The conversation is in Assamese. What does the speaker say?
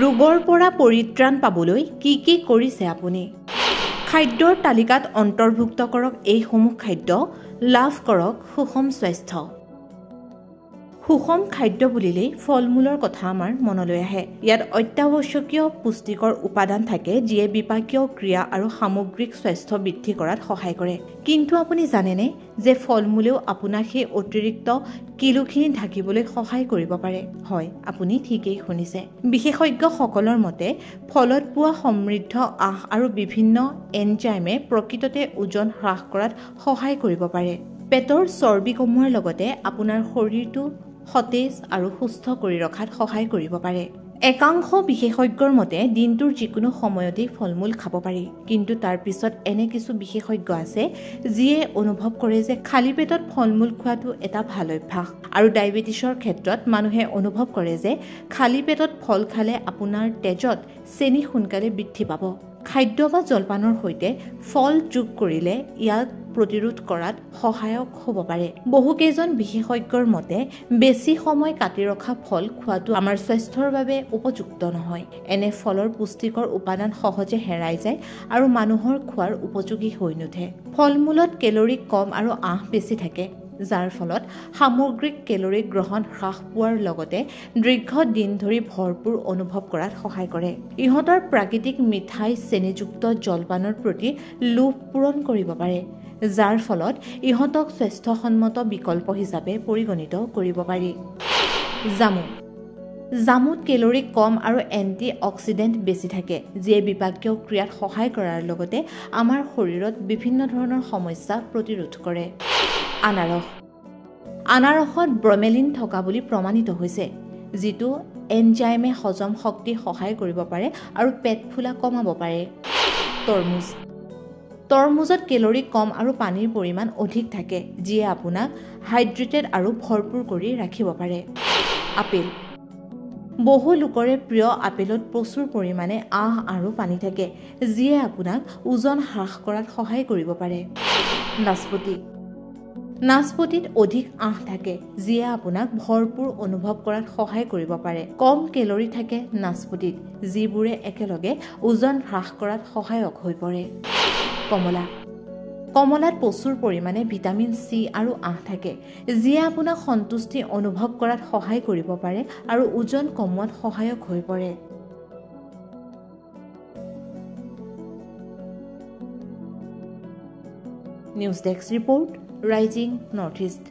ৰোগৰ পৰা পৰিত্ৰাণ পাবলৈ কি কৰিছে আপুনি? খাদ্যৰ তালিকাত অন্তৰ্ভুক্ত কৰক এইসমূহ খাদ্য, লাভ কৰক সুষম স্বাস্থ্য। সুষম খাদ্য বুলিলেই ফল-মূলৰ কথা আমাৰ মনলৈ আহে। ইয়াত অত্যাৱশ্যকীয় পুষ্টিকৰ উপাদান থাকে যিয়ে বিপাকীয় ক্ৰিয়া আৰু সামগ্ৰিক স্বাস্থ্য বৃদ্ধি কৰাত সহায় কৰে। কিন্তু আপুনি জানেনে যে ফল-মূলেও আপোনাক সেই অতিৰিক্ত কিলোখিনি ঢাকিবলৈ সহায় কৰিব পাৰে? হয়, আপুনি ঠিকেই শুনিছে। বিশেষজ্ঞসকলৰ মতে ফলত পোৱা সমৃদ্ধ আঁহ আৰু বিভিন্ন এনজাইমে প্ৰকৃততে ওজন হ্ৰাস কৰাত সহায় কৰিব পাৰে। পেটৰ চৰ্বি কমোৱাৰ লগতে আপোনাৰ শৰীৰটো সতেজ আৰু সুস্থ কৰি ৰখাত সহায় কৰিব পাৰে। একাংশ বিশেষজ্ঞৰ মতে দিনটোৰ যিকোনো সময়তেই ফল-মূল খাব পাৰি। কিন্তু তাৰ পিছত এনে কিছু বিশেষজ্ঞ আছে যিয়ে অনুভৱ কৰে যে খালী পেটত ফল-মূল খোৱাটো এটা ভাল অভ্যাস। আৰু ডায়েবেটিছৰ ক্ষেত্ৰত মানুহে অনুভৱ কৰে যে খালী পেটত ফল খালে আপোনাৰ তেজত চেনি সোনকালে বৃদ্ধি পাব। খাদ্য বা জলপানৰ সৈতে ফল যোগ কৰিলে ইয়াক প্ৰতিৰোধ কৰাত সহায়ক হ'ব পাৰে। বহুকেইজন বিশেষজ্ঞৰ মতে বেছি সময় কাটি ৰখা ফল খোৱাটো আমাৰ স্বাস্থ্যৰ বাবে উপযুক্ত নহয়। এনে ফলৰ পুষ্টিকৰ উপাদান সহজে হেৰাই যায় আৰু মানুহৰ খোৱাৰ উপযোগী হৈ নুঠে। ফল-মূলত কেলৰি কম আৰু আঁহ বেছি থাকে, যাৰ ফলত সামগ্ৰিক কেলৰি গ্ৰহণ হ্ৰাস পোৱাৰ লগতে দীৰ্ঘদিন ধৰি ভৰপূৰ অনুভৱ কৰাত সহায় কৰে। ইহঁতৰ প্ৰাকৃতিক মিঠাই চেনিযুক্ত জলপানৰ প্ৰতি লোভ পূৰণ কৰিব পাৰে, যাৰ ফলত ইহঁতক স্বাস্থ্যসন্মত বিকল্প হিচাপে পৰিগণিত কৰিব পাৰি। জামুত কেলৰি কম আৰু এণ্টি অক্সিডেণ্ট বেছি থাকে, যিয়ে বিপাকীয় ক্ৰিয়াত সহায় কৰাৰ লগতে আমাৰ শৰীৰত বিভিন্ন ধৰণৰ সমস্যা প্ৰতিৰোধ কৰে। আনাৰসত ব্ৰমেলিন থকা বুলি প্ৰমাণিত হৈছে, যিটো এনজাইমে হজম শক্তি সহায় কৰিব পাৰে আৰু পেট ফুলা কমাব পাৰে। তৰমুজত কেলৰি কম আৰু পানীৰ পৰিমাণ অধিক থাকে, যিয়ে আপোনাক হাইড্ৰেটেড আৰু ভৰপূৰ কৰি ৰাখিব পাৰে। আপেল। বহু লোকৰে প্ৰিয় আপেলত প্ৰচুৰ পৰিমাণে আঁহ আৰু পানী থাকে, যিয়ে আপোনাক ওজন হ্ৰাস কৰাত সহায় কৰিব পাৰে। নাচপতিত অধিক আঁহ থাকে, যিয়ে আপোনাক ভৰপূৰ অনুভৱ কৰাত সহায় কৰিব পাৰে। কম কেলৰি থাকে নাচপতিত, যিবোৰে একেলগে ওজন হ্ৰাস কৰাত সহায়ক হৈ পৰে। কমলাত প্ৰচুৰ পৰিমাণে ভিটামিন চি আৰু আঁহ থাকে, যিয়ে আপোনাক সন্তুষ্টি অনুভৱ কৰাত সহায় কৰিব পাৰে আৰু ওজন কমোৱাত সহায়ক হৈ পৰে। News desk report, rising north east.